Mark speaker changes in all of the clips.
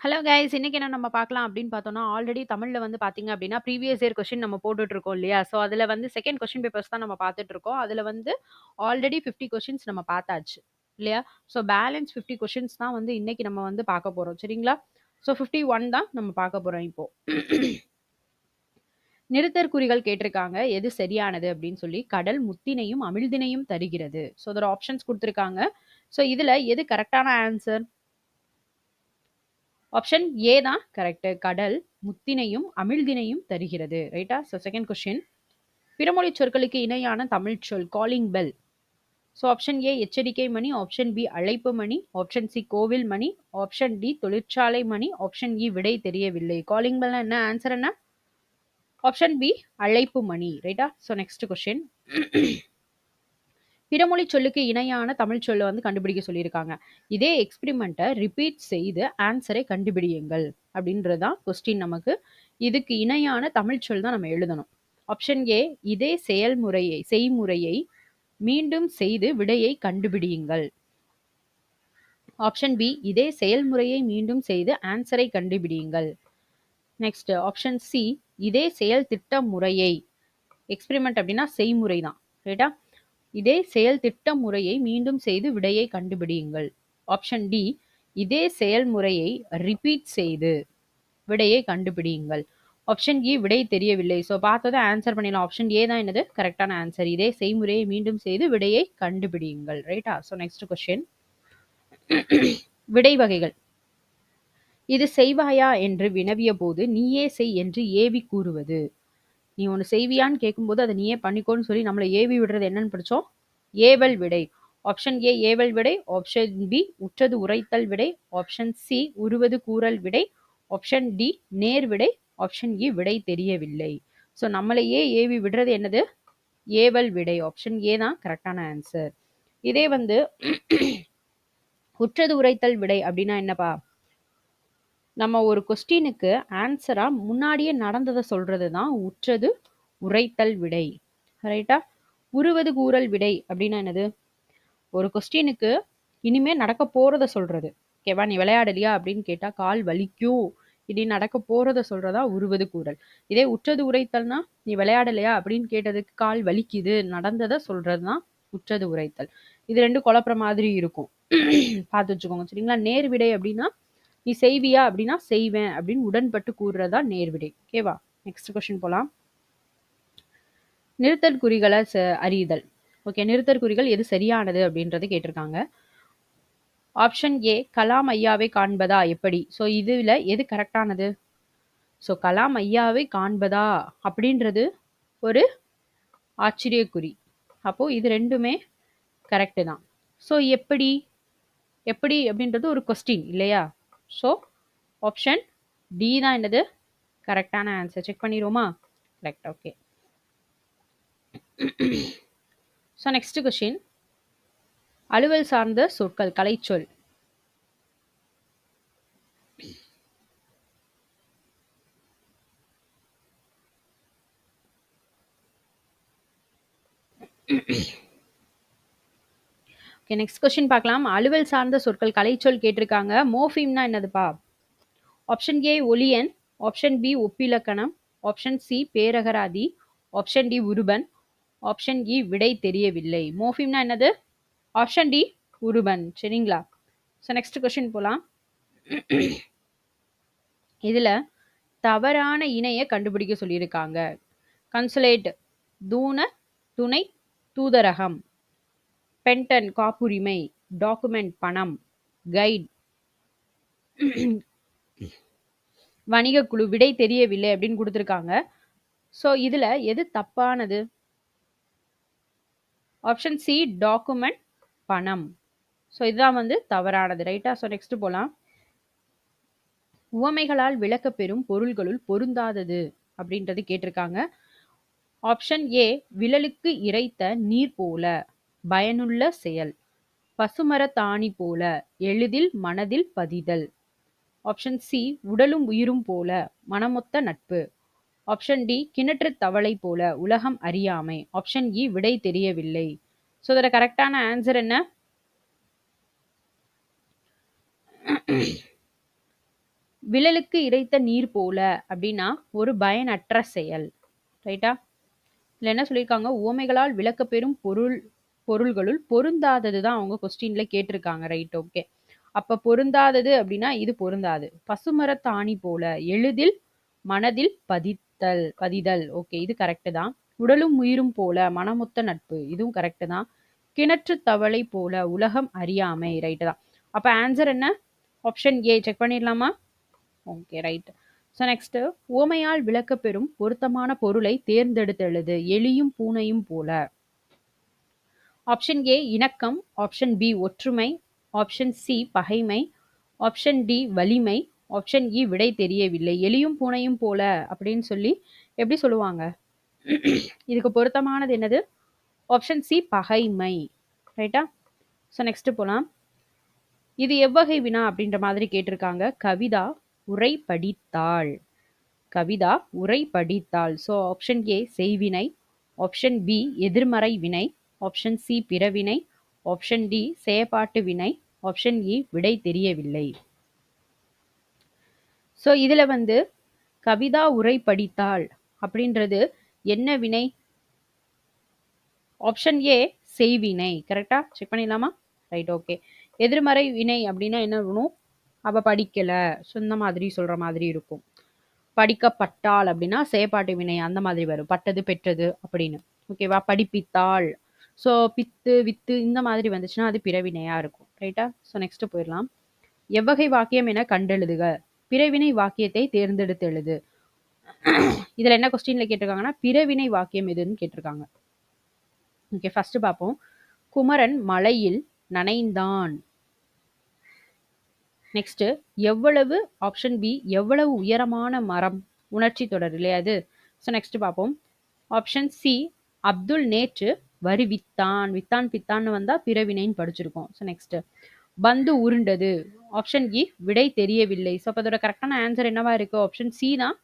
Speaker 1: Hello guys இன்னைக்கு என்ன நம்ம பார்க்கலாம் அப்படின்னு பார்த்தோம்னா, ஆல்ரெடி தமிழ்ல வந்து பார்த்தீங்க அப்படின்னா, ப்ரீவியஸ் இயர் கொஸ்டின் நம்ம போட்டுட்டு இருக்கோம் இல்லையா? ஸோ அதுல வந்து செகண்ட் கொஸ்டின் பேப்பர்ஸ் தான் நம்ம பார்த்துட்டு இருக்கோம். அதுல வந்து ஆல்ரெடி 50 கொஸ்டின்ஸ் நம்ம பார்த்தாச்சு. இல்லையா? ஸோ பேலன்ஸ் 50 கொஸ்டின்ஸ் தான் வந்து இன்னைக்கு நம்ம வந்து பார்க்க போறோம். சரிங்களா? ஸோ 51 தான் நம்ம பார்க்க போறோம் இப்போ. நிறுத்தற்குறிகள் கேட்டிருக்காங்க. எது சரியானது அப்படின்னு சொல்லி. கடல் முத்தினையும், அமிழ்தினையும் தருகிறது. ஸோ அதோட ஆப்ஷன்ஸ் குடுத்திருக்காங்க. ஸோ இதுல எது கரெக்ட்டான ஆன்சர்? ஆப்ஷன் ஏ தான் கரெக்ட். கடல் முத்தினையும் அமிழ்தினையும் தருகிறது. ரைட்டா? So second question. பிறமொழி சொற்களுக்கு இணையான தமிழ் சொல் காலிங் பெல். ஸோ ஆப்ஷன் ஏ எச்சரிக்கை மணி, ஆப்ஷன் பி அழைப்பு மணி, ஆப்ஷன் சி கோவில் மணி, ஆப்ஷன் டி தொழிற்சாலை மணி, ஆப்ஷன் இ விடை தெரியவில்லை. காலிங் பெல்னா என்ன? ஆன்சர் என்ன? ஆப்ஷன் பி அழைப்பு மணி. ரைட்டா? So next question. பிறமொழி சொல்லுக்கு இணையான தமிழ் சொல்ல வந்து கண்டுபிடிக்க சொல்லியிருக்காங்க. இதே எக்ஸ்பிரிமெண்ட்டை ரிப்பீட் செய்து ஆன்சரை கண்டுபிடியுங்கள் அப்படின்றதான் கொஸ்டின் நமக்கு. இதுக்கு இணையான தமிழ் சொல் தான் நம்ம எழுதணும். ஆப்ஷன் ஏ இதே செய்முறையை மீண்டும் செய்து விடையை கண்டுபிடியுங்கள். ஆப்ஷன் பி இதே செயல்முறையை மீண்டும் செய்து ஆன்சரை கண்டுபிடியுங்கள். நெக்ஸ்ட் ஆப்ஷன் சி இதே செயல் திட்ட முறையை. எக்ஸ்பிரிமெண்ட் அப்படின்னா செய்முறை தான். ரைட்டா? இதே செயல் திட்ட முறையை மீண்டும் செய்து விடையை கண்டுபிடியுங்கள். ஆப்ஷன் டி இதே செயல்முறையை ரிப்பீட் செய்து விடையை கண்டுபிடியுங்கள். ஆப்ஷன் இ விடை தெரியவில்லை. ஸோ பார்த்ததை ஆன்சர் பண்ணிடலாம். ஆப்ஷன் ஏ தான் என்னது கரெக்டான ஆன்சர். இதே செய்முறையை மீண்டும் செய்து விடையை கண்டுபிடியுங்கள். ரைட்டா? So next question. விடை வகைகள். இது செய்வாயா என்று வினவிய போது நீயே செய் என்று ஏவி கூறுவது. நீ ஒன்று செய்வியான்னு கேட்கும்போது அதை நீயே பண்ணிக்கோன்னு சொல்லி நம்மளை ஏவி விடுறது என்னன்னு படித்தோம்? ஏவல் விடை. ஆப்ஷன் ஏ ஏவல் விடை, ஆப்ஷன் பி உற்றது உரைத்தல் விடை, ஆப்ஷன் சி உருவது கூறல் விடை, ஆப்ஷன் டி நேர் விடை, ஆப்ஷன் இ விடை தெரியவில்லை. ஸோ நம்மளையே ஏவி விடுறது என்னது? ஏவல் விடை. ஆப்ஷன் ஏ தான் கரெக்டான ஆன்சர். இதே வந்து உற்றது உரைத்தல் விடை அப்படின்னா என்னப்பா? நம்ம ஒரு கொஸ்டினுக்கு ஆன்சரா முன்னாடியே நடந்ததை சொல்றது தான் உற்றது உரைத்தல் விடை. ரைட்டா? உருவது கூறல் விடை அப்படின்னா என்னது? ஒரு கொஸ்டினுக்கு இனிமே நடக்க போறத சொல்றது. ஓகேவா? நீ விளையாடலையா அப்படின்னு கேட்டா கால் வலிக்கும். இனி நடக்க போறத சொல்றதா உருவது கூறல். இதே உற்றது உரைத்தல்னா நீ விளையாடலையா அப்படின்னு கேட்டதுக்கு கால் வலிக்குது நடந்ததை சொல்றதுதான் உற்றது உரைத்தல். இது ரெண்டு குழப்புற மாதிரி இருக்கும். பார்த்து வச்சுக்கோங்க. சரிங்களா? நேர்விடை அப்படின்னா நீ செய்வியா அப்படின்னா செய்வேன் அப்படின்னு உடன்பட்டு கூறுறதா நேர்விடை. ஓகேவா? நெக்ஸ்ட் கொஸ்டின் போலாம். நிறுத்தல் குறிகளை அறியுதல். ஓகே, நிறுத்தற் குறிகள் எது சரியானது அப்படின்றது கேட்டிருக்காங்க. ஆப்ஷன் ஏ கலாம் ஐயாவை காண்பதா எப்படி? ஸோ இதுல எது கரெக்டானது? ஸோ கலாம் ஐயாவை காண்பதா அப்படின்றது ஒரு ஆச்சரியக்குறி. அப்போ இது ரெண்டுமே கரெக்டு தான். ஸோ எப்படி எப்படி அப்படின்றது ஒரு கொஸ்டின் இல்லையா? ஸோ ஆப்ஷன் டி தான் என்னது கரெக்டான ஆன்சர். செக் பண்ணிடுவோமா? Correct. Okay. So next question. அலுவல் சார்ந்த சொற்கள் கலைச்சொல். ஓகே, நெக்ஸ்ட் கொஸ்டின் பார்க்கலாம். அலுவல் சார்ந்த சொற்கள் கலைச்சொல் கேட்டிருக்காங்க. மோஃபிம்னா என்னதுப்பா? ஆப்ஷன் ஏ ஒலியன், ஆப்ஷன் பி ஒப்பிலக்கணம், ஆப்ஷன் சி பேரகராதி, ஆப்ஷன் டி உருபன், ஆப்ஷன் இ விடை தெரியவில்லை. மோஃபிம்னா என்னது? ஆப்ஷன் டி உருபன். சரிங்களா? ஸோ நெக்ஸ்ட் கொஸ்டின் போலாம். இதுல தவறான இணையை கண்டுபிடிக்க சொல்லியிருக்காங்க. கன்சுலேட், தூண, துணை, தூதரகம், பென்டன் காப்புரிமை, டாக்குமெண்ட் பணம், கைட் வணிக குழு. விடை தெரியவில்லை அப்படின்னு கொடுத்துருக்காங்க. ஸோ இதுல எது தப்பானது? ஆப்ஷன் சி டாக்குமெண்ட் பணம். ஸோ இதுதான் வந்து தவறானது. ரைட்டா? ஸோ நெக்ஸ்ட் போலாம். உவமைகளால் விளக்கப்பெறும் பொருள்களுள் பொருந்தாதது அப்படின்றது கேட்டிருக்காங்க. ஆப்ஷன் ஏ விழலுக்கு இறைத்த நீர் போல பயனுள்ள செயல், பசுமரத்தாணி போல எளிதில் மனதில் பதிதல். ஆப்ஷன் சி உடலும் உயிரும் போல மனமொத்த நட்பு. ஆப்ஷன் டி கிணற்று தவளை போல உலகம் அறியாமை. ஆப்ஷன் இ விடை தெரியவில்லை. ஸோ இதோட கரெக்டான ஆன்சர் என்ன? விழலுக்கு இறைத்த நீர் போல அப்படின்னா ஒரு பயனற்ற செயல். ரைட்டா? இதுல என்ன சொல்லியிருக்காங்க? உவமைகளால் விளக்கப்பெறும் பொருள்களுள் பொருந்தாதது தான் அவங்க கொஸ்டின்ல கேட்டிருக்காங்க. Right, okay. அப்ப பொருந்தாதது அப்படின்னா இது பொருந்தாது. பசுமரத்தாணி போல எளிதில் மனதில் பதிதல். ஓகே, இது கரெக்ட் தான். உடலும் உயிரும் போல மனமொத்த நட்பு, இதுவும் கரெக்ட் தான். கிணற்று தவளை போல உலகம் அறியாமை, ரைட் தான். அப்ப ஆன்சர் என்ன? ஆப்ஷன் ஏ. செக் பண்ணிடலாமா? Okay, right. ஸோ நெக்ஸ்ட், உவமையால் விளக்கப்பெறும் பொருத்தமான பொருளை தேர்ந்தெடுத்து எழுது. எலியும் பூனையும் போல. ஆப்ஷன் ஏ இணக்கம், ஆப்ஷன் பி ஒற்றுமை, ஆப்ஷன் சி பகைமை, ஆப்ஷன் டி வலிமை, ஆப்ஷன் இ விடை தெரியவில்லை. எலியும் பூனையும் போல அப்படின்னு சொல்லி எப்படி சொல்லுவாங்க? இதுக்கு பொருத்தமானது என்னது? ஆப்ஷன் சி பகைமை. ரைட்டா? ஸோ நெக்ஸ்ட் போலாம். இது எவ்வகை வினா அப்படின்ற மாதிரி கேட்டிருக்காங்க. கவிதா உரை படித்தாள். கவிதா உரை படித்தாள். ஸோ ஆப்ஷன் ஏ செய்வினை, ஆப்ஷன் பி எதிர்மறை வினை, ஆப்ஷன் சி பிறவினை, ஆப்ஷன் டி செயப்பாட்டு வினை, ஆப்ஷன் இ விடை தெரியவில்லை. ஸோ இதுல வந்து கவிதா உரை படித்தாள் அப்படின்றது என்ன வினை? ஆப்ஷன் ஏ செய்வினை. கரெக்டா? செக் பண்ணிடலாமா? Right, okay. எதிர்மறை வினை அப்படின்னா என்ன இருக்கணும்? அவ படிக்கல, சொன்ன மாதிரி சொல்ற மாதிரி இருக்கும். படிக்கப்பட்டாள் அப்படின்னா செயப்பாட்டு வினை அந்த மாதிரி வரும். பட்டது பெற்றது அப்படின்னு. ஓகேவா? படிப்பித்தாள். ஸோ பித்து வித்து இந்த மாதிரி வந்துச்சுன்னா அது பிறவினையா இருக்கும். ரைட்டா? ஸோ நெக்ஸ்ட் போயிடலாம். எவ்வகை வாக்கியம் என கண்டெழுதுக. பிறவினை வாக்கியத்தை தேர்ந்தெடுத்து எழுது. இதுல என்ன கொஸ்டின்ல கேட்டிருக்காங்கன்னா பிறவினை வாக்கியம் எதுன்னு கேட்டிருக்காங்க. ஓகே, ஃபர்ஸ்ட் பார்ப்போம். குமரன் மலையில் நனைந்தான். நெக்ஸ்ட், எவ்வளவு, ஆப்ஷன் பி எவ்வளவு உயரமான மரம், உணர்ச்சி தொடர் இல்லையா அது. ஸோ நெக்ஸ்ட் பார்ப்போம். ஆப்ஷன் சி அப்துல் நேற்று வருவித்தான். வித்தான் பித்தான்னு வந்தா பிறவினைன்னு படிச்சிருக்கோம். ஸோ நெக்ஸ்ட், பந்து உருண்டது. ஆப்ஷன் இ விடை தெரியவில்லை. ஸோ அப்போ அதோட கரெக்டான ஆன்சர் என்னவா இருக்கு? ஆப்ஷன் சி தான்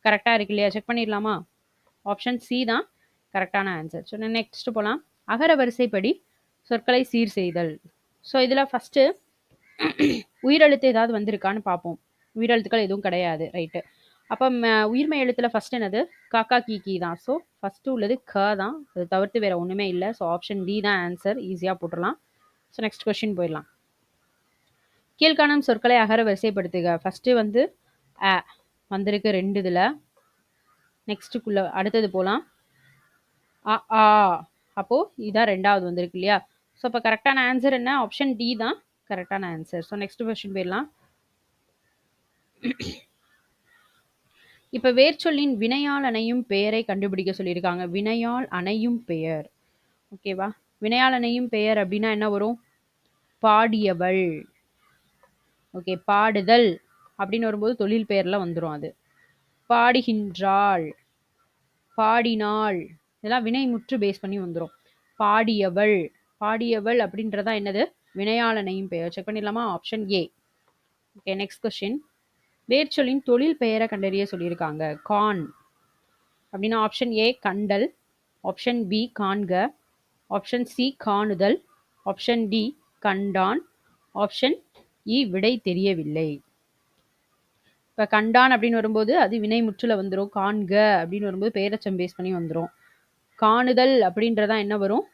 Speaker 1: கரெக்டாக இருக்கு இல்லையா? செக் பண்ணிடலாமா? ஆப்ஷன் சி தான் கரெக்டான ஆன்சர். ஸோ நெக்ஸ்ட் போகலாம். அகர வரிசைப்படி சொற்களை சீர் செய்தல். ஸோ இதில் ஃபஸ்ட்டு உயிரெழுத்து ஏதாவது வந்திருக்கான்னு பார்ப்போம். உயிரெழுத்துக்கள் எதுவும் கிடையாது. ரைட்டு. அப்போ உயிர்மை எழுத்தில் ஃபஸ்ட் என்னது? காக்கா கீ தான். ஸோ ஃபஸ்ட்டு உள்ளது க தான். அது தவிர்த்து வேறு ஒன்றுமே இல்லை. ஸோ ஆப்ஷன் டி தான் ஆன்சர். ஈஸியாக போட்டுடலாம். ஸோ நெக்ஸ்ட் கொஸ்டின் போயிடலாம். கீழ்காணும் சொற்களை அகர வரிசைப்படுத்துக. ஃபஸ்ட்டு வந்து அ வந்திருக்கு 2 இதில். நெக்ஸ்ட்டுக்குள்ள அடுத்தது போகலாம். அ ஆ, அப்போது இதான் 2வது வந்திருக்கு இல்லையா? ஸோ அப்போ கரெக்டான ஆன்சர் என்ன? ஆப்ஷன் டி தான் கரெக்டான ஆன்சர். ஸோ நெக்ஸ்ட் கொஸ்டின் போயிடலாம். இப்போ வேர்ச்சொல்லின் வினையால் அணையும் பெயரை கண்டுபிடிக்க சொல்லியிருக்காங்க. வினையால் அணையும் பெயர். ஓகேவா? வினையால் அணையும் பெயர் அப்படின்னா என்ன வரும்? பாடியவள். ஓகே, பாடுதல் அப்படின்னு வரும்போது தொழில் பெயர்லாம் வந்துடும். அது பாடுகின்றாள், பாடினாள், இதெல்லாம் வினை முற்று பேஸ் பண்ணி வந்துடும். பாடியவள், பாடியவள் அப்படின்றதா என்னது? வினையாளனையும் பெயர். செக் பண்ணிடலாமா? Option A. Okay, next question. வேர்ச்சொல்லின் தொழில் பெயரை கண்டறிய சொல்லியிருக்காங்க. கான் அப்படின்னா ஆப்ஷன் ஏ கண்டல், ஆப்ஷன் பி காண்க, ஆப்ஷன் சி காணுதல், ஆப்ஷன் டி கண்டான், ஆப்ஷன் இ விடை தெரியவில்லை. இப்போ கண்டான் அப்படின்னு வரும்போது அது வினை முற்றுல வந்துடும். காண்க அப்படின்னு வரும்போது பெயரச்சம் பேஸ் பண்ணி வந்துடும். காணுதல் அப்படின்றதா என்ன வரும்?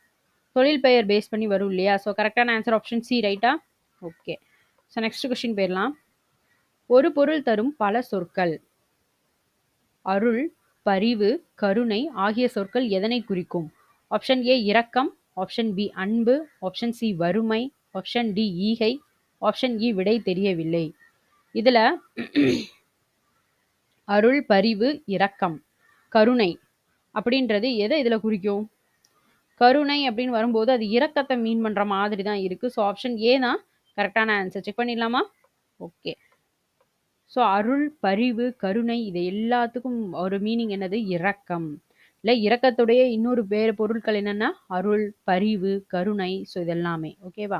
Speaker 1: தொழில் பெயர் பேஸ் பண்ணி வரும் இல்லையா? ஸோ கரெக்டான ஆன்சர் ஆப்ஷன் சி. ரைட்டா? ஓகே. ஸோ நெக்ஸ்ட் கொஸ்டின் போயிடலாம். ஒரு பொருள் தரும் பல சொற்கள். அருள், பரிவு, கருணை ஆகிய சொற்கள் எதனை குறிக்கும்? ஆப்ஷன் ஏ இரக்கம், ஆப்ஷன் பி அன்பு, ஆப்ஷன் சி வறுமை, ஆப்ஷன் டி ஈகை, ஆப்ஷன் இ விடை தெரியவில்லை. இதுல அருள், பரிவு, இரக்கம், கருணை அப்படின்றது எதை இதில் குறிக்கும்? கருணை அப்படின்னு வரும்போது அது இரக்கத்தை மீன் பண்ணுற மாதிரி தான் இருக்குது. ஸோ ஆப்ஷன் ஏ தான் கரெக்டான ஆன்சர். செக் பண்ணிடலாமா? ஓகே. ஸோ அருள், பரிவு, கருணை இது எல்லாத்துக்கும் ஒரு மீனிங் என்னது? இரக்கம். இல்லை இரக்கத்துடைய இன்னொரு வேறு பொருட்கள் என்னென்னா அருள், பரிவு, கருணை. ஸோ இதெல்லாமே ஓகேவா?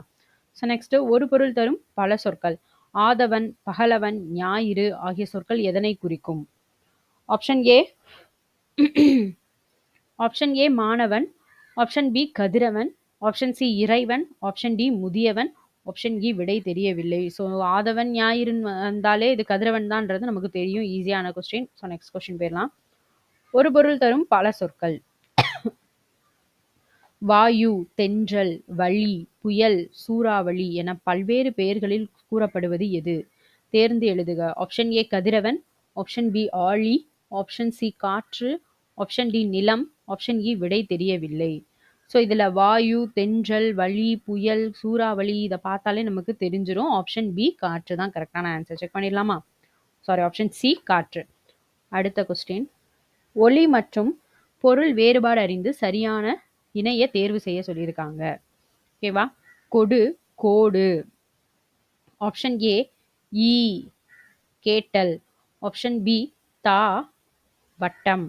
Speaker 1: ஸோ நெக்ஸ்ட்டு ஒரு பொருள் தரும் பல சொற்கள். ஆதவன், பகலவன், ஞாயிறு ஆகிய சொற்கள் எதனை குறிக்கும்? ஆப்ஷன் ஏ ஆப்ஷன் ஏ மாணவன், ஆப்ஷன் பி கதிரவன், ஆப்ஷன் சி இறைவன், ஆப்ஷன் டி முதியவன், ஆப்ஷன் இ விடை தெரியவில்லை. ஸோ ஆதவன் ஞாயிறுன்னு வந்தாலே இது கதிரவன் தான்றது நமக்கு தெரியும். ஈஸியான கொஸ்டின். ஸோ நெக்ஸ்ட் கொஸ்டின் போயிடலாம். ஒரு பொருள் தரும் பல சொற்கள். வாயு, தென்றல், வளி, புயல், சூறாவளி என பல்வேறு பெயர்களில் கூறப்படுவது எது? தேர்ந்து எழுதுக. ஆப்ஷன் ஏ கதிரவன், ஆப்ஷன் பி ஆழி, ஆப்ஷன் சி காற்று, ஆப்ஷன் டி நிலம், ஆப்ஷன் இ விடை தெரியவில்லை. ஸோ இதில் வாயு, தென்றல், வளி, புயல், சூறாவளி இதை பார்த்தாலே நமக்கு தெரிஞ்சிடும். ஆப்ஷன் பி காற்று தான் கரெக்டான ஆன்சர். செக் பண்ணிடலாமா? சாரி, ஆப்ஷன் சி காற்று. அடுத்த கொஸ்டின். ஒலி மற்றும் பொருள் வேறுபாடு அறிந்து சரியான இணைய தேர்வு செய்ய சொல்லியிருக்காங்க. ஓகேவா? கொடு, கோடு. ஆப்ஷன் ஏ ஈ கேட்டல், ஆப்ஷன் பி தா வட்டம்,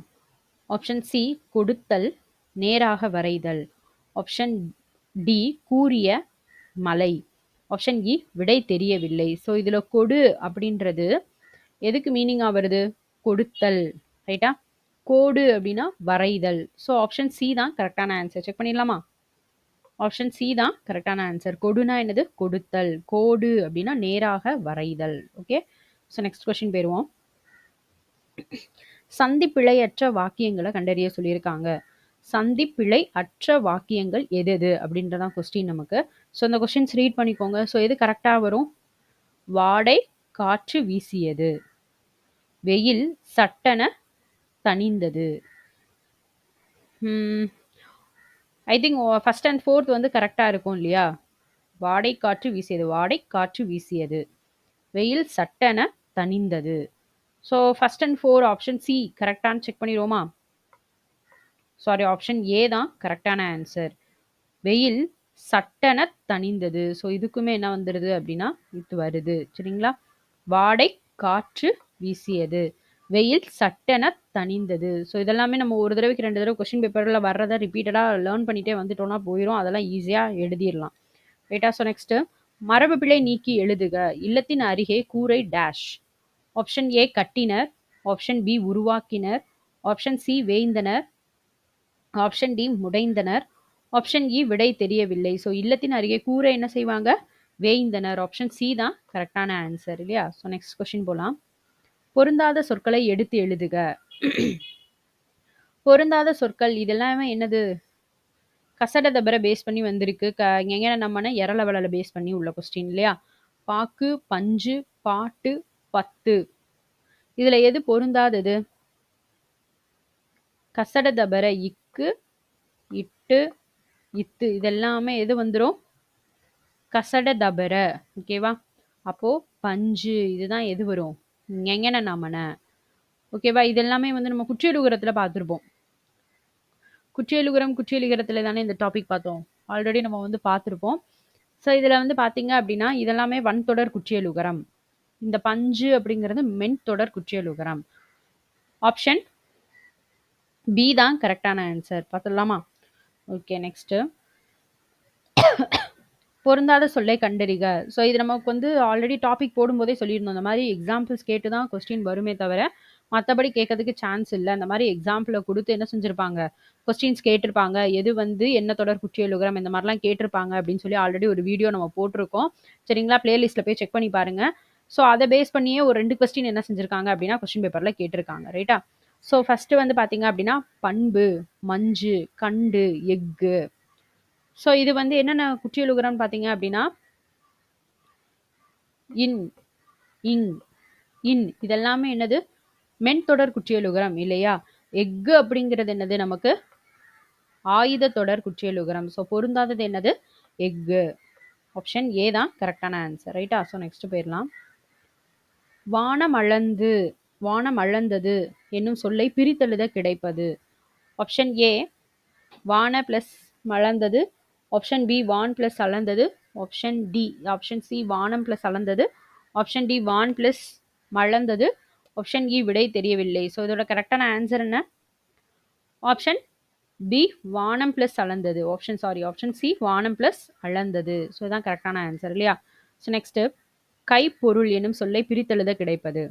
Speaker 1: ஆப்ஷன் சி கொடுத்தல் நேராக வரைதல், ஆப்ஷன் டி கூறிய மலை, ஆப்ஷன் இ விடை தெரியவில்லை. ஸோ இதில் கொடு அப்படின்றது எதுக்கு மீனிங்காக வருது? கொடுத்தல், ரைட்டா? கோடு அப்படின்னா வரைதல். ஸோ ஆப்ஷன் சி தான் கரெக்டான ஆன்சர். செக் பண்ணிடலாமா? ஆப்ஷன் சி தான் கரெக்டான ஆன்சர். கொடுனா என்னது? கொடுத்தல். கோடு அப்படின்னா நேராக வரைதல். ஓகே, ஸோ நெக்ஸ்ட் கொஸ்டின் போயிடுவோம். சந்திப்பிழையற்ற வாக்கியங்களை கண்டறிய சொல்லியிருக்காங்க. சந்திப்பிழை அற்ற வாக்கியங்கள் எது எது அப்படின்றதான் கொஸ்டின் நமக்கு. ஸோ இந்த கொஸ்டின்ஸ் ரீட் பண்ணிக்கோங்க. ஸோ எது கரெக்டாக வரும்? வாடை காற்று வீசியது, வெயில் சட்டென தணிந்தது. I think first and fourth வந்து கரெக்டாக இருக்கும் இல்லையா? வாடை காற்று வீசியது, வாடை காற்று வீசியது, வெயில் சட்டென தணிந்தது. So first and four option C கரெக்டானு செக் பண்ணிடுவோமா? சாரி, ஆப்ஷன் ஏ தான் கரெக்டான ஆன்சர். வெயில் சட்டென தணிந்தது. ஸோ இதுக்குமே என்ன வந்துடுது அப்படின்னா இது வருது. சரிங்களா? வாடை காற்று வீசியது, வெயில் சட்டென தணிந்தது. ஸோ இதெல்லாமே நம்ம ஒரு தடவைக்கு 2 தடவை கொஸ்டின் பேப்பரில் வர்றதை ரிப்பீட்டடாக லேர்ன் பண்ணிகிட்டே வந்துட்டோம்னா போயிடும். அதெல்லாம் ஈஸியாக எழுதிடலாம். ரைட்டா? ஸோ நெக்ஸ்ட்டு, மரபு பிழை நீக்கி எழுதுக. இல்லத்தின் அருகே கூரை டேஷ். ஆப்ஷன் ஏ கட்டினர், ஆப்ஷன் பி உருவாக்கினர், ஆப்ஷன் சி வேய்ந்தனர், ஆப்ஷன் டி முடைந்தனர், ஆப்ஷன் இ விடை தெரியவில்லை. ஸோ இல்லத்தின் அருகே கூரை என்ன செய்வாங்க? வேய்ந்தனர். ஆப்ஷன் சி தான் கரெக்டான ஆன்சர் இல்லையா? ஸோ நெக்ஸ்ட் கொஸ்டின் போகலாம். பொருந்தாத சொற்களை எடுத்து எழுதுக. பொருந்தாத சொற்கள் இதெல்லாமே என்னது? கசட தபரை பேஸ் பண்ணி வந்திருக்கு. எங்க நம்மன எரளவளல பேஸ் பண்ணி உள்ள கொஸ்டின் இல்லையா? பாக்கு, பஞ்சு, பாட்டு, பத்து. இதுல எது பொருந்தாதது? கசட தபர இக்கு, இட்டு, இத்து இதெல்லாமே எது வந்துடும்? கசட தபர. ஓகேவா? அப்போ பஞ்சு இதுதான் எது வரும்? எங்கன நம்மன. ஓகேவா? இதெல்லாமே வந்து நம்ம குற்றியலுகரத்துல பார்த்துருப்போம். குற்றியலுகரம் குற்றியலுகரத்துல தானே இந்த டாபிக் பார்த்தோம். ஆல்ரெடி நம்ம வந்து பார்த்துருப்போம். ஸோ இதில் வந்து பார்த்தீங்க அப்படின்னா இதெல்லாமே வன்தொடர் குற்றியலுகரம். இந்த பஞ்சு அப்படிங்கிறது மென்தொடர் குற்றியலுகரம். ஆப்ஷன் பி தான் கரெக்டான ஆன்சர். பார்த்துடலாமா? Okay, next. பொருந்தாத சொல்லை கண்டறிக. ஸோ இது நமக்கு வந்து ஆல்ரெடி டாபிக் போடும்போதே சொல்லியிருந்தோம். இந்த மாதிரி எக்ஸாம்பிள்ஸ் கேட்டு தான் கொஸ்டின் வருமே தவிர மற்றபடி கேட்கறதுக்கு சான்ஸ் இல்லை. அந்த மாதிரி எக்ஸாம்பிளை கொடுத்து என்ன செஞ்சுருப்பாங்க? கொஸ்டின்ஸ் கேட்டிருப்பாங்க. எது வந்து என்ன தொடர் குற்றியலுகரம் இந்த மாதிரிலாம் கேட்டிருப்பாங்க அப்படின்னு சொல்லி ஆல்ரெடி ஒரு வீடியோ நம்ம போட்டிருக்கோம். சரிங்களா? பிளேலிஸ்ட்டில் போய் செக் பண்ணி பாருங்கள். ஸோ அதை பேஸ் பண்ணியே ஒரு 2 கொஸ்டின் என்ன செஞ்சுருக்காங்க அப்படின்னா கொஸ்டின் பேப்பரில் கேட்டிருக்காங்க. ரைட்டா? ஸோ ஃபஸ்ட்டு வந்து பார்த்தீங்க அப்படின்னா பண்பு, மஞ்சு, கண்டு, எஃகு. ஸோ இது வந்து என்னென்ன குற்றியலுகரம்னு பார்த்தீங்க அப்படின்னா இன், இங், இன் இதெல்லாமே என்னது? மென்தொடர் குற்றியலுகரம் இல்லையா? எஃகு அப்படிங்கிறது என்னது? நமக்கு ஆயுத தொடர் குற்றியலுகரம். ஸோ பொருந்தாதது என்னது? எஃகு. ஆப்ஷன் ஏ தான் கரெக்டான ஆன்சர். ரைட்டா? ஸோ நெக்ஸ்ட் போயிடலாம். வானம் அளந்து, வானம் அளந்தது என்னும் சொல்லை பிரித்தெழுத கிடைப்பது. ஆப்ஷன் ஏ வான பிளஸ் மளந்தது, ஆப்ஷன் பி வான் பிளஸ் அளந்தது, ஆப்ஷன் டி ஆப்ஷன் சி வானம் பிளஸ் அளந்தது, ஆப்ஷன் டி வான் பிளஸ் மளந்தது, ஆப்ஷன் இ விடை தெரியவில்லை. ஸோ இதோட கரெக்டான ஆன்சர் என்ன? ஆப்ஷன் பி வானம் பிளஸ் அளந்தது. ஆப்ஷன் சி வானம் பிளஸ் அளந்தது. ஸோ இதுதான் கரெக்டான ஆன்சர் இல்லையா? ஸோ நெக்ஸ்ட், கைப்பொருள் என்னும் சொல்லை பிரித்தெழுத கிடைப்பது.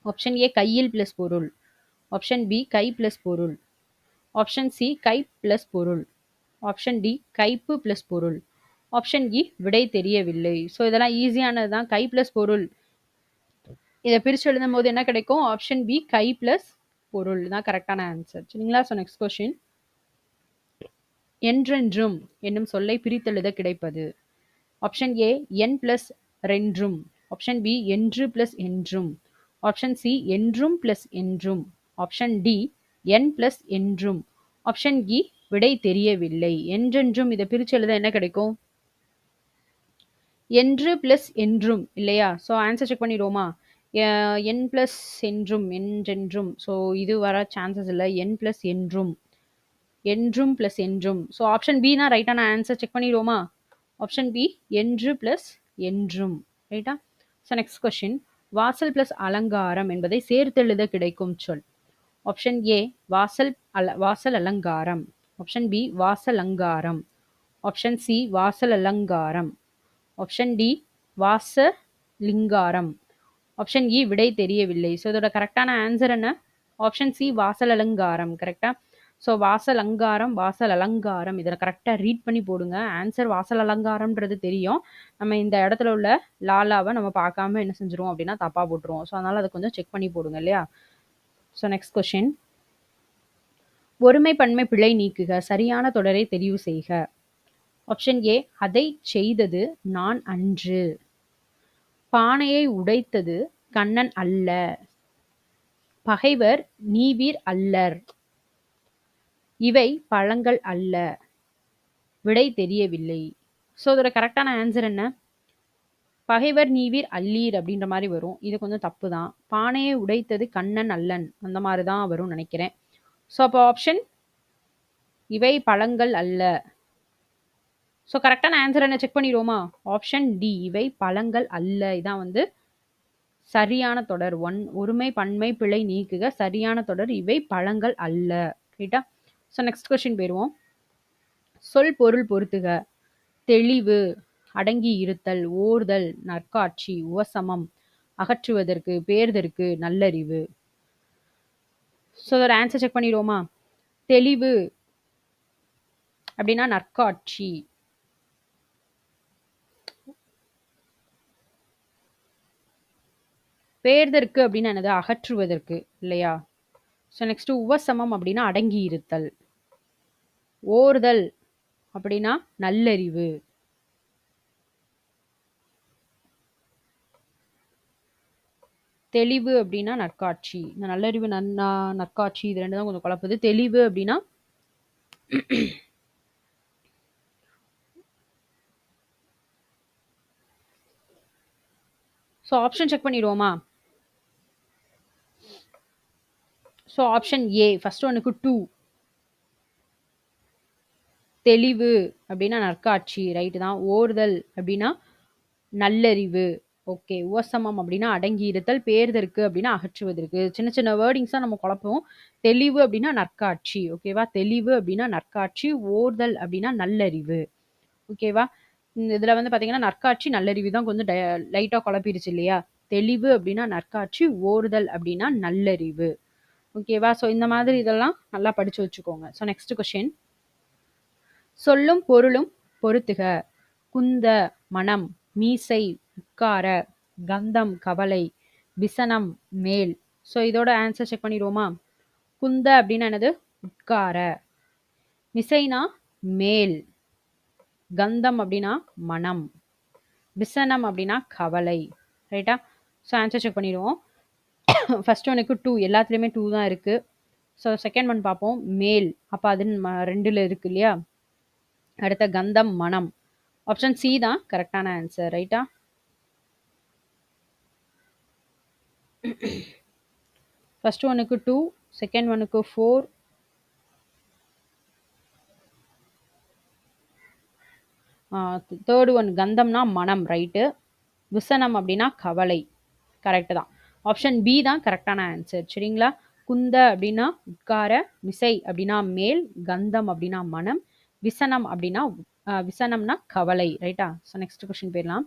Speaker 1: ஆப்ஷன் ஏ கையில் பிளஸ் பொருள், ஆப்ஷன் பி கை பிளஸ் பொருள், ஆப்ஷன் சி கை பிளஸ் பொருள், ஆப்ஷன் டி கைப்பு பிளஸ் பொருள், ஆப்ஷன் இ விடை தெரியவில்லை. ஸோ இதெல்லாம் ஈஸியானது தான். கை ப்ளஸ் பொருள். இதை பிரித்து எழுதும் போது என்ன கிடைக்கும்? ஆப்ஷன் பி கை ப்ளஸ் பொருள் தான் கரெக்டான ஆன்சர். சரிங்களா? So next question. என்றென்றும் என்னும் சொல்லை பிரித்தெழுத கிடைப்பது. ஆப்ஷன் ஏ என் பிளஸ் ரென்றும். ஆப்ஷன் பி என்று பிளஸ் என்றும். ஆப்ஷன் சி என்றும் பிளஸ் என்றும். ஆப்ஷன் டி என் பிளஸ் என்றும். ஆப்ஷன் இ விடை தெரியவில்லை. என்றென்றும் இதை பிரிச்சு எழுத என்ன கிடைக்கும்? என்று பிளஸ் என்றும் இல்லையா? ஸோ ஆன்சர் செக் பண்ணிடுவோமா? என் பிளஸ் என்றும், என்றென்றும். ஸோ இது வர சான்சஸ் இல்லை. என் பிளஸ் என்றும், என்றும் பிளஸ் என்றும். ஸோ ஆப்ஷன் பி தான் ரைட்டான ஆன்சர். செக் பண்ணிடுவோமா? ஆப்ஷன் பி என்று பிளஸ் என்றும். ரைட்டா? So next question. வாசல் பிளஸ் அலங்காரம் என்பதை சேர்த்தெழுத கிடைக்கும் சொல். ஆப்ஷன் ஏ வாசல் அலங்காரம். ஆப்ஷன் பி வாசல் அலங்காரம். ஆப்ஷன் சி வாசல் அலங்காரம். ஆப்ஷன் டி வாசலிங்காரம். ஆப்ஷன் இ விடை தெரியவில்லை. ஸோ இதோட கரெக்டான ஆன்சர் என்ன? ஆப்ஷன் சி வாசல் அலங்காரம். கரெக்டா? ஸோ வாசல் அலங்காரம், வாசல் அலங்காரம் இதில் கரெக்டாக ரீட் பண்ணி போடுங்க. ஆன்சர் வாசல் அலங்காரம்ன்றது தெரியும். நம்ம இந்த இடத்துல உள்ள லாலாவை நம்ம பார்க்காம என்ன செஞ்சிருவோம் அப்படின்னா தப்பாக போட்டுருவோம். ஸோ அதனால் அதை கொஞ்சம் செக் பண்ணி போடுங்க இல்லையா? So next question. ஒருமை பன்மை பிழை நீக்குக. சரியான தொடரை தெரிவு செய்க. ஆப்ஷன் ஏ அதை செய்தது நான் அன்று. பானையை உடைத்தது கண்ணன் அல்ல. பகைவர் நீவீர் அல்லர். இவை பழங்கள் அல்ல. விடை தெரியவில்லை. ஸோ இதோட கரெக்டான ஆன்சர் என்ன? பகைவர் நீவீர் அல்லீர் அப்படின்ற மாதிரி வரும். இது கொஞ்சம் தப்பு தான். பானையை உடைத்தது கண்ணன் அல்லன் அந்த மாதிரி தான் வரும் நினைக்கிறேன். ஸோ அப்போ ஆப்ஷன் இவை பழங்கள் அல்ல. ஸோ கரெக்டான ஆன்சர் என்ன செக் பண்ணிடுவோமா? ஆப்ஷன் டி இவை பழங்கள் அல்ல. இதான் வந்து சரியான தொடர். ஒருமை பன்மை பிழை நீக்குக. சரியான தொடர் இவை பழங்கள் அல்ல. ரைட்டா? ஸோ நெக்ஸ்ட் கொஸ்டின் போயிடுவோம். சொல் பொருள் பொருத்துக. தெளிவு, அடங்கி இருத்தல், ஓர்தல், நற்காட்சி, உவசமம், அகற்றுவதற்கு, பேர்தற்கு, நல்லறிவு. ஸோ அதோட ஆன்சர் செக் பண்ணிடுவோமா? தெளிவு அப்படின்னா நற்காட்சி. பேர்தற்கு அப்படின்னா என்னது? அகற்றுவதற்கு இல்லையா? ஸோ நெக்ஸ்ட் உவசமம் அப்படின்னா அடங்கி இருத்தல். ஓர்தல் அப்படின்னா நல்லறிவு. தெளிவு அப்படின்னா நற்காட்சி. இந்த நல்லறிவு நற்காட்சி இது ரெண்டு தான் கொஞ்சம் குழப்புது. தெளிவு அப்படின்னா ஸோ ஆப்ஷன் செக் பண்ணிடுவோமா? ஸோ ஆப்ஷன் ஏ ஃபர்ஸ்ட் ஒன்னுக்கு 2. தெளிவு அப்படின்னா நற்காட்சி ரைட்டு தான். ஓர்தல் அப்படின்னா நல்லறிவு. ஓகே. உவசமம் அப்படின்னா அடங்கி இருத்தல். பேர்தற்கு அப்படின்னா அகற்றுவதற்கு. சின்ன சின்ன வேர்டிங்ஸாக நம்ம குழப்போம். தெளிவு அப்படின்னா நற்காட்சி. ஓகேவா? தெளிவு அப்படின்னா நற்காட்சி. ஓர்தல் அப்படின்னா நல்லறிவு. ஓகேவா? இதில் வந்து பார்த்தீங்கன்னா நற்காட்சி நல்லறிவு தான் கொஞ்சம் லைட்டாக குழப்பிடுச்சு இல்லையா? தெளிவு அப்படின்னா நற்காட்சி. ஓர்தல் அப்படின்னா நல்லறிவு. ஓகேவா? ஸோ இந்த மாதிரி இதெல்லாம் நல்லா படிச்சு வச்சுக்கோங்க. So next question. சொல்லும் பொருளும் பொருத்துக. குந்த மனம், மீசை உட்கார, கந்தம் கவலை, விசனம் மேல். ஸோ இதோட ஆன்சர் செக் பண்ணிடுவோமா? குந்த அப்படின்னா என்னது? உட்கார. மிசைனா மேல். கந்தம் அப்படின்னா மனம். விசனம் அப்படின்னா கவலை. ரைட்டா? ஸோ ஆன்சர் செக் பண்ணிடுவோம். ஃபர்ஸ்ட் ஒனுக்கு 2 எல்லாத்துலேயுமே 2 தான் இருக்குது. ஸோ செகண்ட் ஒன் பார்ப்போம். மேல் அப்போ அது 2ல் இருக்கு இல்லையா? அடுத்த கந்தம் மனம். ஆப்ஷன் சி தான் கரெக்டான ஆன்சர். ரைட்டா? ஃபர்ஸ்ட் ஒனுக்கு 2, செகண்ட் ஒனுக்கு 4, தேர்டு ஒன் கந்தம்னா மனம் ரைட்டு. விசனம் அப்படின்னா கவலை. கரெக்டு தான். ஆப்ஷன் பி தான் கரெக்டான ஆன்சர். சரிங்களா? குந்த அப்படின்னா உட்கார, மிசை அப்படின்னா மேல், கந்தம் அப்படின்னா மனம், விசனம் அப்படின்னா விசனம்னா கவலை. ரைட்டா? ஸோ நெக்ஸ்ட் கொஸ்டின் போயிடலாம்.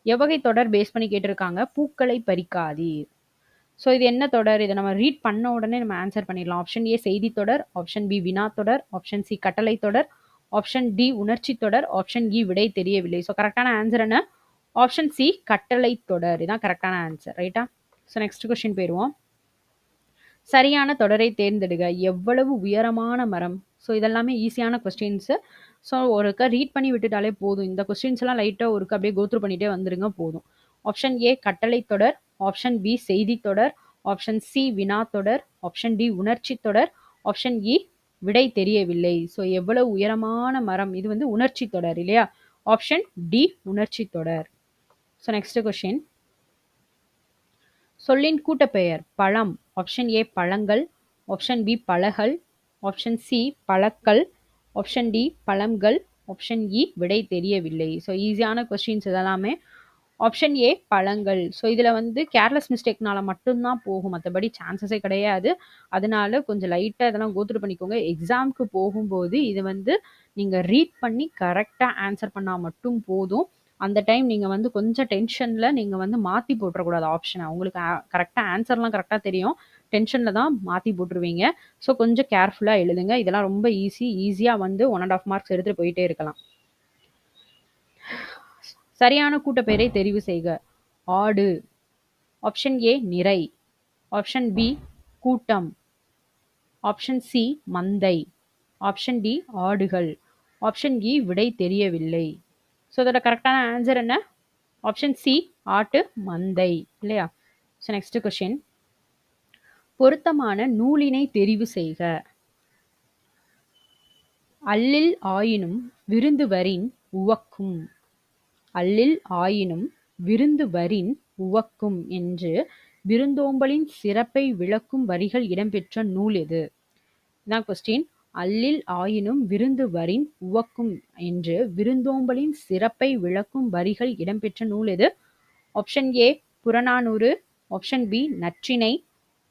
Speaker 1: எவ்வகை தொடர் பேஸ் பண்ணி கேட்டிருக்காங்க? பூக்களை பறிக்காதீர். ஸோ இது என்ன தொடர்? இதை நம்ம ரீட் பண்ண உடனே நம்ம ஆன்சர் பண்ணிடலாம். ஆப்ஷன் ஏ செய்தி தொடர், ஆப்ஷன் பி வினா தொடர், ஆப்ஷன் சி கட்டளை தொடர், ஆப்ஷன் டி உணர்ச்சி தொடர், ஆப்ஷன் இ விடை தெரியவில்லை. ஸோ கரெக்டான ஆன்சர் என்ன? ஆப்ஷன் சி கட்டளை தொடர். இதான் கரெக்டான ஆன்சர். ரைட்டா? ஸோ நெக்ஸ்ட் கொஸ்டின் போயிடுவோம். சரியான தொடரை தேர்ந்தெடுக. எவ்வளவு உயரமான மரம்? ஸோ இதெல்லாமே ஈஸியான கொஸ்டின்ஸு. ஸோ ஒருக்கா ரீட் பண்ணி விட்டுட்டாலே போதும். இந்த கொஸ்டின்ஸ் எல்லாம் லைட்டாக ஒருக்கா அப்படியே கோத்ரூ பண்ணிட்டே வந்துருங்க போதும். ஆப்ஷன் ஏ கட்டளை தொடர், ஆப்ஷன் பி செய்தி தொடர், ஆப்ஷன் சி வினா தொடர், ஆப்ஷன் டி உணர்ச்சி தொடர், ஆப்ஷன் இ விடை தெரியவில்லை. ஸோ எவ்வளவு உயரமான மரம்? இது வந்து உணர்ச்சி தொடர் இல்லையா? ஆப்ஷன் டி உணர்ச்சி தொடர். So next question. சொல்லின் கூட்டப்பெயர் பழம். ஆப்ஷன் ஏ பழங்கள், ஆப்ஷன் பி பழகள், ஆப்ஷன் சி பழக்கல், ஆப்ஷன் டி பழங்கள், ஆப்ஷன் இ விடை தெரியவில்லை. ஸோ ஈஸியான கொஸ்டின்ஸ் இதெல்லாமே. ஆப்ஷன் ஏ பழங்கள். ஸோ இதில் வந்து கேர்லெஸ் மிஸ்டேக்னால மட்டும்தான் போகும், மற்றபடி சான்சஸே கிடையாது. அதனால கொஞ்சம் லைட்டாக இதெல்லாம் கோத்ரூ பண்ணிக்கோங்க. எக்ஸாமுக்கு போகும்போது இது வந்து நீங்கள் ரீட் பண்ணி கரெக்டாக ஆன்சர் பண்ணால் மட்டும் போதும். அந்த டைம் நீங்கள் வந்து கொஞ்சம் டென்ஷனில் நீங்கள் வந்து மாற்றி போட்டுறக்கூடாது ஆப்ஷனை. உங்களுக்கு கரெக்டாக ஆன்சர்லாம் கரெக்டாக தெரியும், டென்ஷனில் தான் மாற்றி போட்டுருவீங்க. ஸோ கொஞ்சம் கேர்ஃபுல்லாக எழுதுங்க. இதெல்லாம் ரொம்ப ஈஸியாக வந்து 1.5 மார்க்ஸ் எடுத்துகிட்டு போயிட்டே இருக்கலாம். சரியான கூட்டப்பெயரை தெரிவு செய்க. ஆடு. ஆப்ஷன் ஏ நிறை, ஆப்ஷன் பி கூட்டம், ஆப்ஷன் சி மந்தை, ஆப்ஷன் டி ஆடுகள், ஆப்ஷன் இ விடை தெரியவில்லை. ஸோ அதோட கரெக்டான ஆன்சர் என்ன? ஆப்ஷன் சி ஆட்டு மந்தை இல்லையா? So next question. பொருத்தமான நூலினை தெரிவு செய்க. அல்லில் ஆயினும் விருந்துவரின் உவக்கும். அல்லில் ஆயினும் விருந்துவரின் உவக்கும் என்று விருந்தோம்பலின் சிறப்பை விளக்கும் வரிகள் இடம்பெற்ற நூல் எது? இதான் கொஸ்டின். அல்லில் ஆயினும் விருந்துவரின் உவக்கும் என்று விருந்தோம்பலின் சிறப்பை விளக்கும் வரிகள் இடம்பெற்ற நூல் எது? Option A Purananuru, option B Natrinai,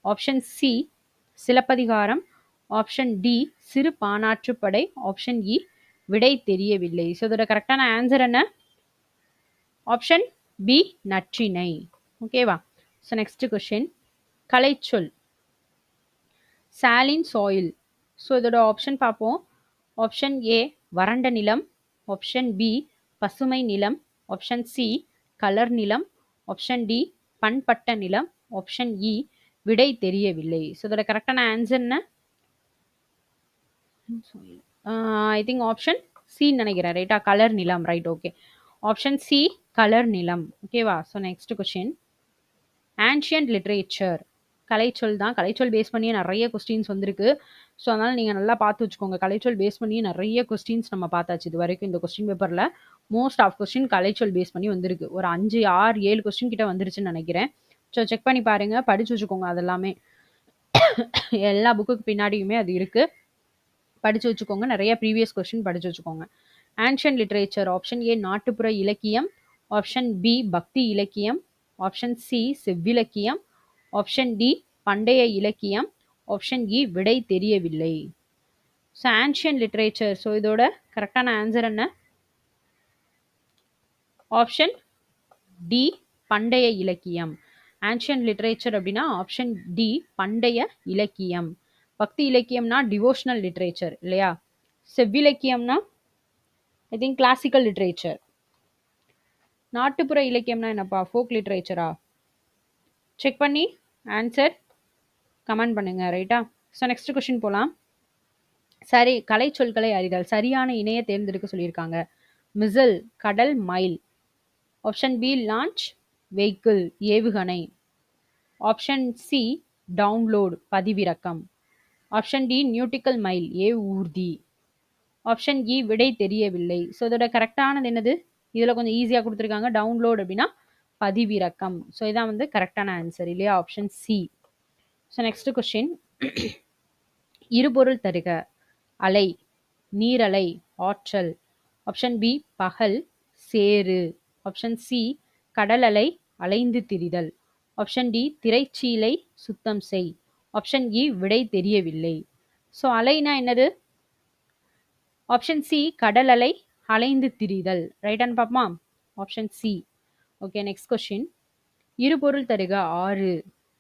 Speaker 1: option C Silappathikaram, option D Sirupanarruppadai, option E விடை தெரியவில்லை. ஸோ இதோட கரெக்டான ஆன்சர் என்ன? ஆப்ஷன் பி நற்றிணை. ஓகேவா? So next question. கலைச்சொல். Saline soil. ஸோ இதோட ஆப்ஷன் பார்ப்போம். ஆப்ஷன் ஏ வறண்ட நிலம், ஆப்ஷன் பி பசுமை நிலம், ஆப்ஷன் சி கலர் நிலம், ஆப்ஷன் டி பண்பட்ட நிலம், ஆப்ஷன் இ விடை தெரியவில்லை. ஸோ இதோட கரெக்டான ஆன்சர் என்ன? ஐ திங்க் ஆப்ஷன் சி நினைக்கிறேன். ரைட்டா? கலர் நிலம். Right, okay. ஆப்ஷன் சி கலர் நிலம். ஓகேவா? So next question. Ancient literature. கலைச்சொல் தான். கலைச்சொல் பேஸ் பண்ணியே நிறைய கொஸ்டின்ஸ் வந்திருக்கு. ஸோ அதனால் நீங்கள் நல்லா பார்த்து வச்சுக்கோங்க. கலைச்சொல் பேஸ் பண்ணி நிறைய கொஸ்டின்ஸ் நம்ம பார்த்தாச்சு இது வரைக்கும். இந்த கொஸ்டின் பேப்பரில் மோஸ்ட் ஆஃப் கொஸ்டின் கலைச்சொல் பேஸ் பண்ணி வந்திருக்கு. ஒரு 5, 6, 7 கொஸ்டின் கிட்ட வந்துருச்சுன்னு நினைக்கிறேன். ஸோ செக் பண்ணி பாருங்கள், படித்து வச்சுக்கோங்க. அதெல்லாமே எல்லா புக்குக்கு பின்னாடியுமே அது இருக்குது, படித்து வச்சுக்கோங்க. நிறைய ப்ரீவியஸ் கொஸ்டின் படித்து வச்சுக்கோங்க. Ancient literature. ஆப்ஷன் ஏ நாட்டுப்புற இலக்கியம், ஆப்ஷன் பி பக்தி இலக்கியம், ஆப்ஷன் சி செவ்விலக்கியம், ஆப்ஷன் டி பண்டைய இலக்கியம், ஆப்ஷன் இ விடை தெரியவில்லை. So ancient literature. ஸோ இதோட கரெக்டான ஆன்சர் என்ன? ஆப்ஷன் டி பண்டைய இலக்கியம். ஆன்ஷியன்ட் லிட்ரேச்சர் அப்படின்னா ஆப்ஷன் டி பண்டைய இலக்கியம். பக்தி இலக்கியம்னா டிவோஷனல் லிட்ரேச்சர் இல்லையா? செவ்விலக்கியம்னா ஐ திங்க் கிளாசிக்கல் லிட்ரேச்சர். நாட்டுப்புற இலக்கியம்னா என்னப்பா? ஃபோக் லிட்ரேச்சரா? செக் பண்ணி ஆன்சர் கமெண்ட் பண்ணுங்க. ரைட்டா? ஸோ நெக்ஸ்ட் கொஸ்டின் போகலாம். சரி, கலை சொற்களை அறிதல். சரியான இணைய தேர்ந்தெடுக்க சொல்லியிருக்காங்க. மிசல் கடல், mile. Option B launch vehicle ஏவுகணை, ஆப்ஷன் சி டவுன்லோட் பதிவிறக்கம், ஆப்ஷன் டி நியூட்டிக்கல் மைல் ஊர்தி, ஆப்ஷன் இ விடை தெரியவில்லை. ஸோ இதோட கரெக்டானது என்னது? இதில் கொஞ்சம் ஈஸியாக கொடுத்துருக்காங்க. டவுன்லோட் அப்படின்னா பதிவிறக்கம். ஸோ இதான் வந்து கரெக்டான ஆன்சர் இல்லையா? Option C. So next question. இருபொருள் தருக. அலை, நீரலை, ஆற்றல். ஆப்ஷன் பி பகல், சேறு, ஆப்ஷன் சி கடல் அலை, அலைந்து திரிதல், ஆப்ஷன் டி திரைச்சீலை சுத்தம் செய், ஆப்ஷன் இ விடை தெரியவில்லை. ஸோ அலைனா என்னது? ஆப்ஷன் சி கடல் அலை, அலைந்து திரிதல். ரைட்டான்னு பார்ப்போமா? Option C. Okay, next question. இருபொருள் தருக. ஆறு,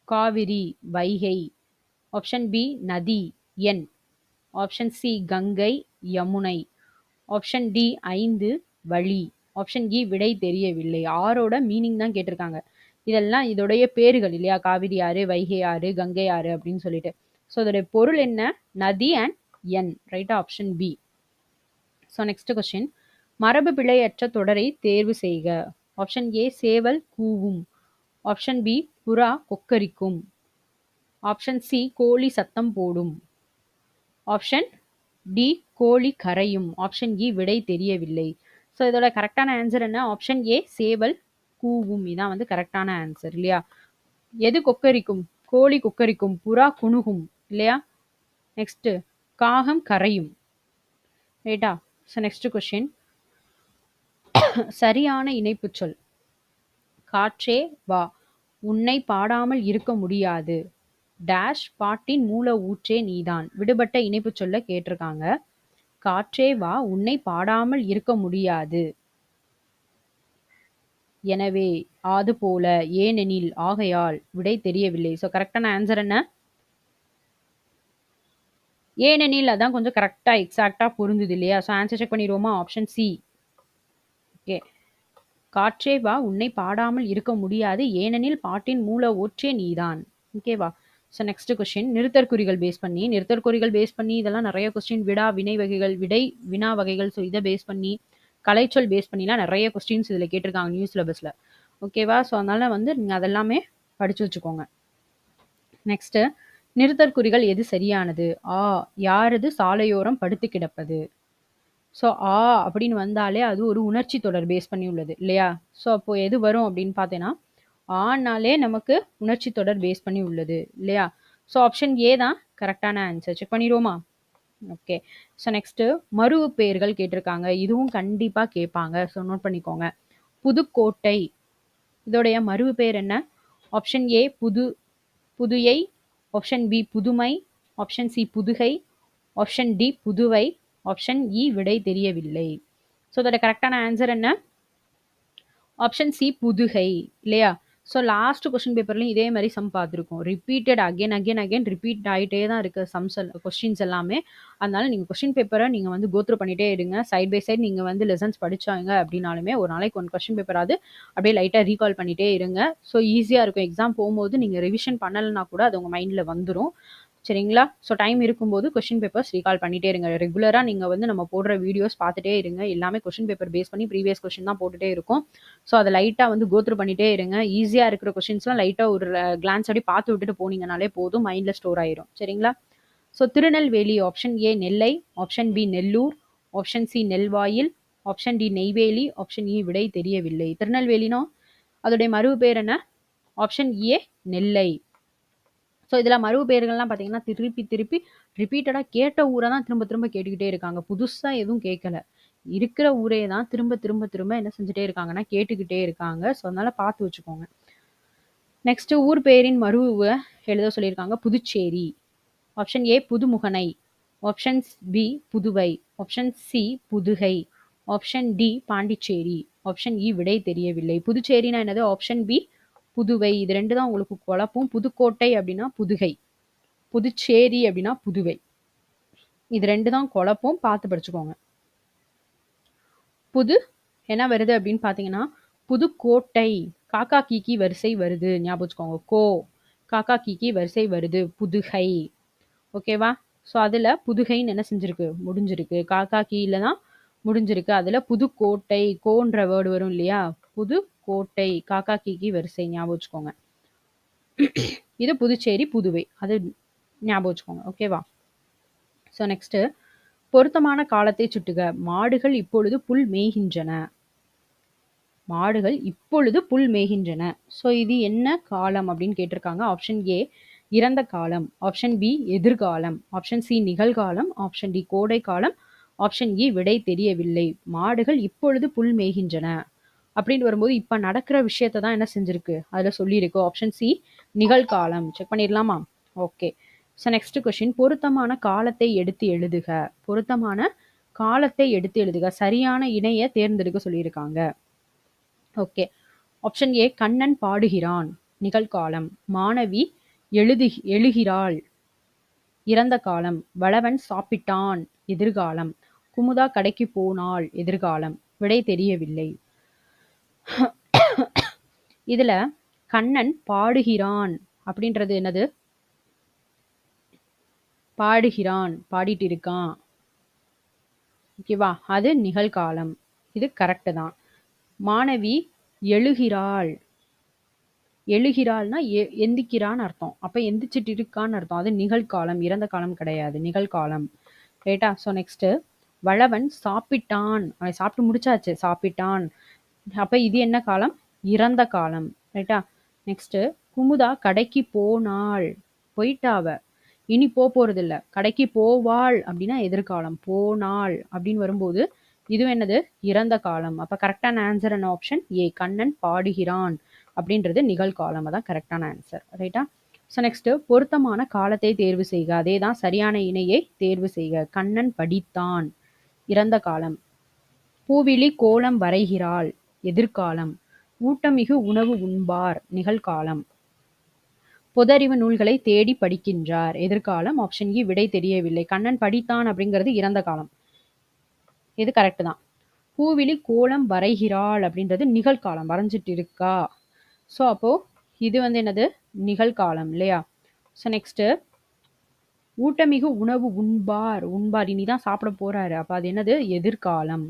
Speaker 1: காவிரி, வைகை, ஆப்ஷன் பி நதி, எண், option C Ganga, Yamuna, option D 5 வழி. ஆப்ஷன் இ விடை தெரியவில்லை. ஆறோட மீனிங் தான் கேட்டிருக்காங்க. இதெல்லாம் இதோடைய பேர்கள் இல்லையா? காவிரி ஆறு, வைகை ஆறு, கங்கை ஆறு அப்படின்னு சொல்லிட்டு. ஸோ இதோடைய பொருள் என்ன? நதி அண்ட் எண். ரைட்டா? Option B. So next question. மரபு பிழையற்ற தொடரை தேர்வு செய்க. ஆப்ஷன் ஏ சேவல் கூவும். ஆப்ஷன் பி புறா கொக்கரிக்கும். ஆப்ஷன் சி கோழி சத்தம் போடும். ஆப்ஷன் டி கோழி கரையும். ஆப்ஷன் இ விடை தெரியவில்லை. ஸோ இதோட கரெக்டான ஆன்சர் என்ன? ஆப்ஷன் ஏ சேவல் கூவும். இதான் வந்து கரெக்டான ஆன்சர் இல்லையா? எது கொக்கரிக்கும்? கோழி கொக்கரிக்கும், புறா குணுகும் இல்லையா? நெக்ஸ்ட் காகம் கரையும். ரைட்டா? So next question. சரியான இணைப்பு சொல். காற்றே வா உன்னை பாடாமல் இருக்க முடியாது. டேஷ் பாட்டின் மூல ஊற்றே நீதான். விடுபட்ட இணைப்பு சொல்ல கேட்டிருக்காங்க. காற்றே வா உன்னை பாடாமல் இருக்க முடியாது. எனவே, அது போல, ஏனெனில், ஆகையால். விடை தெரியவில்லை. ஸோ கரெக்டான ஆன்சர் என்ன? ஏனெனில் அதான் கொஞ்சம் கரெக்டா எக்ஸாக்டா பொருந்துது இல்லையா? ஸோ ஆன்சர் செக் பண்ணிடுவோமா? Option C. ஓகே. காற்றே வா உன்னை பாடாமல் இருக்க முடியாது, ஏனெனில் பாட்டின் மூல ஊற்றே நீதான். ஓகேவா? So next question. நிறுத்தற்குறிகள் பேஸ் பண்ணி, இதெல்லாம் நிறைய கொஸ்டின் விடா வினை வகைகள், விடை வினா வகைகள். ஸோ இதை பேஸ் பண்ணி, கலைச்சொல் பேஸ் பண்ணிலாம் நிறைய கொஸ்டின்ஸ் இதில் கேட்டிருக்காங்க நியூ சிலபஸில். ஓகேவா? ஸோ அதனால வந்து நீங்கள் அதெல்லாமே படிச்சு வச்சுக்கோங்க. நெக்ஸ்ட். நிறுத்தற்குறிகள் எது சரியானது? ஆ யாரது சாலையோரம் படுத்து கிடப்பது. ஸோ ஆ அப்படின்னு வந்தாலே அது ஒரு உணர்ச்சி தொடர் பேஸ் பண்ணி உள்ளது இல்லையா? ஸோ அப்போ எது வரும் அப்படின்னு பார்த்தீங்கன்னா, ஆனாலே நமக்கு உணர்ச்சி தொடர் பேஸ் பண்ணி உள்ளது இல்லையா? ஸோ ஆப்ஷன் ஏ தான் கரெக்டான ஆன்சர். செக் பண்ணிடுவோமா? ஓகே. ஸோ நெக்ஸ்ட்டு மருவு பெயர்கள் கேட்டிருக்காங்க. இதுவும் கண்டிப்பாக கேட்பாங்க. ஸோ நோட் பண்ணிக்கோங்க. புதுக்கோட்டை இதோடைய மருவு பெயர் என்ன? ஆப்ஷன் ஏ புதுயை. ஆப்ஷன் பி புதுமை. Option C Pudukai. Option D Puduvai. Option E விடை தெரியவில்லை. ஸோ அதோட கரெக்டான ஆன்சர் என்ன? ஆப்ஷன் சி புதுகை இல்லையா? ஸோ லாஸ்ட் கொஸ்டின் பேப்பர்லையும் இதே மாதிரி சம் பார்த்துருக்கோம். ரிப்பீட்டட் அகேன் ரிப்பீட் ஆகிட்டே தான் இருக்குது சம்ஸ் கொஸ்டின்ஸ் எல்லாமே. அதனால நீங்கள் கொஸ்டின் பேப்பரை நீங்கள் வந்து கோத்ரூ பண்ணிகிட்டே இருங்க. சைட் பை சைட் நீங்கள் வந்து லெசன்ஸ் படித்தாங்க அப்படின்னாலுமே ஒரு நாளைக்கு ஒன் கொஸ்டின் பேப்பராது அப்படியே லைட்டாக ரீகால் பண்ணிகிட்டே இருங்க. ஸோ ஈஸியாக இருக்கும். எக்ஸாம் போகும்போது நீங்கள் ரிவிஷன் பண்ணலைன்னா கூட அது உங்கள் மைண்டில் வந்துடும். சரிங்களா? ஸோ டைம் இருக்கும்போது கொஸ்டின் பேப்பர்ஸ் ரீகால் பண்ணிட்டே இருங்க. ரெகுலராக நீங்கள் வந்து நம்ம போடுற வீடியோஸ் பார்த்துட்டே இருங்க. எல்லாமே கொஸ்டின் பேப்பர் பேஸ் பண்ணி ப்ரீவியஸ் கொஸ்டின் தான் போட்டுகிட்டே இருக்கும். ஸோ அதை லைட்டாக வந்து கோத்ரூ பண்ணிகிட்டே இருங்க. ஈஸியாக இருக்கிற கொஸ்டின்ஸ்லாம் லைட்டாக ஒரு கிளான்ஸ் அப்படி பார்த்து விட்டுட்டு போனீங்கனாலே போதும், மைண்டில் ஸ்டோர் ஆயிரும். சரிங்களா? So Tirunelveli option A Nellai. Option B Nellore. Option C Nelvayil. Option D Neyveli. Option E விடை தெரியவில்லை. திருநெல்வேலினா அதோடைய மறுவு பேர் என்ன? Option A Nellai. ஸோ இதில் மறுவு பெயர்கள்லாம் பார்த்தீங்கன்னா திருப்பி ரிப்பீட்டடாக கேட்ட ஊரை தான் திரும்ப கேட்டுக்கிட்டே இருக்காங்க. புதுசாக எதுவும் கேட்கல. இருக்கிற ஊரே தான் திரும்ப என்ன செஞ்சுட்டே இருக்காங்கன்னா கேட்டுக்கிட்டே இருக்காங்க. ஸோ அதனால பார்த்து வச்சுக்கோங்க. நெக்ஸ்ட் ஊர் பெயரின் மறுவை எழுத சொல்லியிருக்காங்க. புதுச்சேரி. ஆப்ஷன் ஏ புதுமுகனை. Option B Puduvai. Option C Pudukai. Option D Pondicherry. Option E விடை தெரியவில்லை. புதுச்சேரினா என்னது? Option B Puduvai. இது ரெண்டு தான் உங்களுக்கு குழப்பம். புதுக்கோட்டை அப்படின்னா புதுகை, புதுச்சேரி அப்படின்னா புதுவை. இது ரெண்டு தான் குழப்பம். பார்த்து படிச்சுக்கோங்க. புது என்ன வருது அப்படின்னு பார்த்தீங்கன்னா புதுக்கோட்டை. காக்கா கீக்கி வரிசை வருது. ஞாபகம் வச்சுக்கோங்க. காக்கா கீக்கி வரிசை வருது. புதுகை. ஓகேவா? ஸோ அதில் புதுகைன்னு என்ன செஞ்சிருக்கு? முடிஞ்சிருக்கு. காக்கா கீழே தான் முடிஞ்சிருக்கு. அதில் புதுக்கோட்டை கோன்ற வேர்டு வரும் இல்லையா? புதுக்கோட்டை காக்கா கீக்கி வரிசை. ஞாபகம் வச்சுக்கோங்க. இது புதுச்சேரி புதுவை. அது ஞாபகம் வச்சுக்கோங்க. ஓகேவா? So next. பொருத்தமான காலத்தை சுட்டுக. மாடுகள் இப்பொழுது புல் மேய்கின்றன. மாடுகள் இப்பொழுது புல் மேய்கின்றன. ஸோ இது என்ன காலம் அப்படின்னு கேட்டிருக்காங்க. ஆப்ஷன் ஏ இறந்த காலம். ஆப்ஷன் பி எதிர்காலம். ஆப்ஷன் சி நிகழ்காலம். ஆப்ஷன் டி கோடை காலம். ஆப்ஷன் இ விடை தெரியவில்லை. மாடுகள் இப்பொழுது புல் மேய்கின்றன அப்படின்னு வரும்போது இப்போ நடக்கிற விஷயத்தை தான் என்ன செஞ்சிருக்கு அதில் சொல்லியிருக்கு. ஆப்ஷன் சி நிகழ்காலம். செக் பண்ணிடலாமா? ஓகே. So next question. பொருத்தமான காலத்தை எடுத்து எழுதுக. பொருத்தமான காலத்தை எடுத்து எழுதுக. சரியான இணையை தேர்ந்தெடுக்க சொல்லியிருக்காங்க. ஓகே. ஆப்ஷன் ஏ கண்ணன் பாடுகிறான் நிகழ்காலம். மாணவி எழுகிறாள் இறந்த காலம். வளவன் சாப்பிட்டான் எதிர்காலம். குமுதா கடைக்கு போனாள் எதிர்காலம். விடை தெரியவில்லை. இதுல கண்ணன் பாடுகிறான் அப்படின்றது என்னது? பாடுகிறான், பாடிட்டு இருக்கான். ஓகேவா? அது நிகழ்காலம். இது கரெக்ட் தான். மாணவி எழுகிறாள். எழுகிறாள்னா எந்திக்கிறான்னு அர்த்தம். அப்ப எந்திரிச்சிட்டு இருக்கான்னு அர்த்தம். அது நிகழ்காலம், இறந்த காலம் கிடையாது, நிகழ்காலம். ரைட்டா? ஸோ நெக்ஸ்ட் வளவன் சாப்பிட்டான். அவன் சாப்பிட்டு முடிச்சாச்சு, சாப்பிட்டான். அப்ப இது என்ன காலம்? இறந்த காலம். ரைட்டா? நெக்ஸ்ட் குமுதா கடைக்கு போனாள். போயிட்டா அவ. இனி போறது இல்ல. கடைக்கு போவாள் அப்படின்னா எதிர்காலம். போனாள் அப்படின்னு வரும்போது இது என்னது? இறந்த காலம். அப்ப கரெக்டான ஆன்சர் என்ன? ஆப்ஷன் ஏ, கண்ணன் பாடுகிறான் அப்படின்றது நிகழ்காலம். அதான் கரெக்டான ஆன்சர். ரைட்டா? ஸோ நெக்ஸ்ட் பொருத்தமான காலத்தை தேர்வு செய்க. அதே தான், சரியான இணையை தேர்வு செய்க. கண்ணன் படித்தான், இறந்த காலம். பூவிழி கோலம் வரைகிறாள், எதிர்காலம். ஊட்டமிகு உணவு உண்பார், நிகழ்காலம். பொதறிவு நூல்களை தேடி படிக்கின்றார், எதிர்காலம். ஆப்ஷன் இ, விடை தெரியவில்லை. கண்ணன் படித்தான் அப்படிங்கிறது இறந்த காலம். இது கரெக்ட் தான். பூவிழி கோலம் வரைகிறாள் அப்படின்றது நிகழ்காலம், வரைஞ்சிட்டு இருக்கா. ஸோ அப்போ இது வந்து என்னது? நிகழ்காலம் இல்லையா? ஸோ நெக்ஸ்ட் ஊட்டமிகு உணவு உண்பார். உண்பார் இனிதான் சாப்பிட போறாரு. அப்ப அது என்னது? எதிர்காலம்.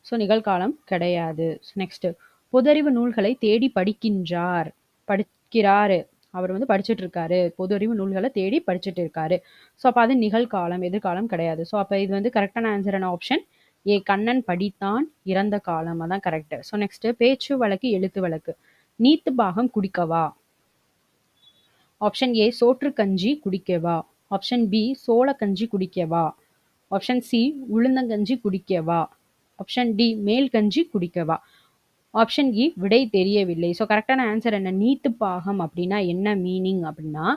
Speaker 1: ஸோ நிகழ்காலம் கிடையாது. நெக்ஸ்ட் பொதறிவு நூல்களை தேடி படிக்கின்றார். படிக்கிறாரு, அவர் வந்து படிச்சுட்டு இருக்காரு. பொது அறிவு நூல்களை தேடி படிச்சுட்டு இருக்காரு. ஸோ அப்போ அது நிகழ்காலம், எதிர்காலம் கிடையாது. ஸோ அப்போ இது வந்து கரெக்டான ஆன்சரான ஆப்ஷன் ஏ, கண்ணன் படித்தான், இறந்த காலம். அதான் கரெக்ட். ஸோ நெக்ஸ்ட் பேச்சு வழக்கு, எழுத்து வழக்கு. நீத்து பாகம் குடிக்கவா? ஆப்ஷன் ஏ, சோற்று கஞ்சி குடிக்கவா. ஆப்ஷன் பி, சோள கஞ்சி குடிக்கவா. ஆப்ஷன் சி, உளுந்தங்கஞ்சி குடிக்கவா. ஆப்ஷன் டி, மேல் கஞ்சி குடிக்கவா. ஆப்ஷன் இ, விடை தெரியவில்லை. ஸோ கரெக்டான ஆன்சர் என்ன? நீத்து பாகம் அப்படின்னா என்ன மீனிங் அப்படின்னா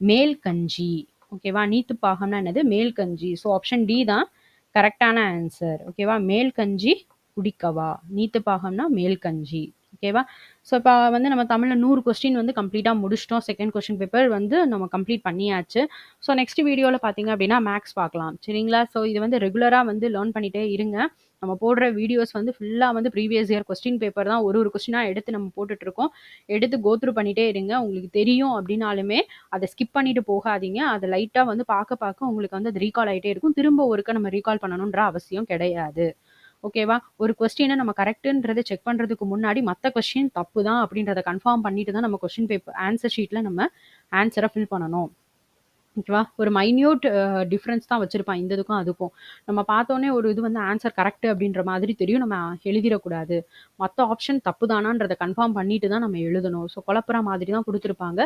Speaker 1: மேல் கஞ்சி. ஓகேவா? நீத்து பாகம்னா என்னது? மேல் கஞ்சி. ஸோ ஆப்ஷன் டி தான் கரெக்டான ஆன்சர். ஓகேவா? மேல் கஞ்சி குடிக்கவா. நீத்து பாகம்னா மேல் கஞ்சி. ஓகேவா? ஸோ இப்போ வந்து நம்ம தமிழில் 100 கொஸ்டின் வந்து கம்ப்ளீட்டாக முடிச்சிட்டோம். செகண்ட் கொஸ்டின் பேப்பர் வந்து நம்ம கம்ப்ளீட் பண்ணியாச்சு. ஸோ நெக்ஸ்ட் வீடியோவில் பார்த்தீங்க அப்படின்னா மேக்ஸ் பார்க்கலாம். சரிங்களா? ஸோ இது வந்து ரெகுலராக வந்து லேர்ன் பண்ணிகிட்டே இருங்க. நம்ம போடுற வீடியோஸ் வந்து ஃபுல்லாக வந்து ப்ரீவியஸ் இயர் கொஸ்டின் பேப்பர் தான் ஒரு கொஸ்டினாக எடுத்து நம்ம போட்டுட்ருக்கோம். எடுத்து கோத்ரூ பண்ணிகிட்டே இருங்க. உங்களுக்கு தெரியும் அப்படின்னாலுமே அதை ஸ்கிப் பண்ணிட்டு போகாதீங்க. அதை லைட்டாக வந்து பார்க்க உங்களுக்கு வந்து அது ரீகால் ஆகிட்டே இருக்கும். திரும்ப ஒருக்க நம்ம ரீகால் பண்ணணுன்ற அவசியம் கிடையாது. ஓகேவா? ஒரு கொஸ்டினை நம்ம கரெக்டுன்றதை செக் பண்ணுறதுக்கு முன்னாடி மற்ற கொஸ்டின் தப்பு தான் அப்படின்றத கன்ஃபார்ம் பண்ணிட்டு தான் நம்ம கொஸ்டின் பேப்பர் ஆன்சர் ஷீட்டில் நம்ம ஆன்சரை ஃபில் பண்ணணும். ஓகேவா? ஒரு மைன்யூட் டிஃப்ரென்ஸ் தான் வச்சுருப்பான் இந்த இதுக்கும் அதுக்கும். நம்ம பார்த்தோன்னே ஒரு இது வந்து ஆன்சர் கரெக்ட் அப்படின்ற மாதிரி தெரியும். நம்ம எழுதிடக்கூடாது. மற்ற ஆப்ஷன் தப்பு தானான்றதை கன்ஃபார்ம் பண்ணிட்டு தான் நம்ம எழுதணும். ஸோ குழப்புற மாதிரி தான் கொடுத்துருப்பாங்க.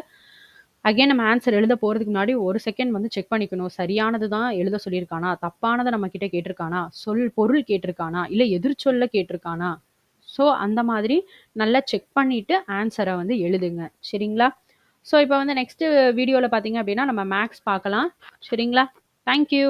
Speaker 1: அகைன் நம்ம ஆன்சர் எழுத போகிறதுக்கு முன்னாடி ஒரு செகண்ட் வந்து செக் பண்ணிக்கணும். சரியானது தான் எழுத சொல்லியிருக்கானா, தப்பானதை நம்ம கிட்ட கேட்டிருக்கானா, பொருள் கேட்டிருக்கானா, இல்லை எதிர்ச்சொல்ல கேட்டிருக்கானா. ஸோ அந்த மாதிரி நல்லா செக் பண்ணிவிட்டு ஆன்சரை வந்து எழுதுங்க. சரிங்களா? ஸோ இப்போ வந்து நெக்ஸ்ட் வீடியோவில் பார்த்தீங்க அப்படின்னா நம்ம மேக்ஸ் பார்க்கலாம். சரிங்களா? தேங்க்யூ.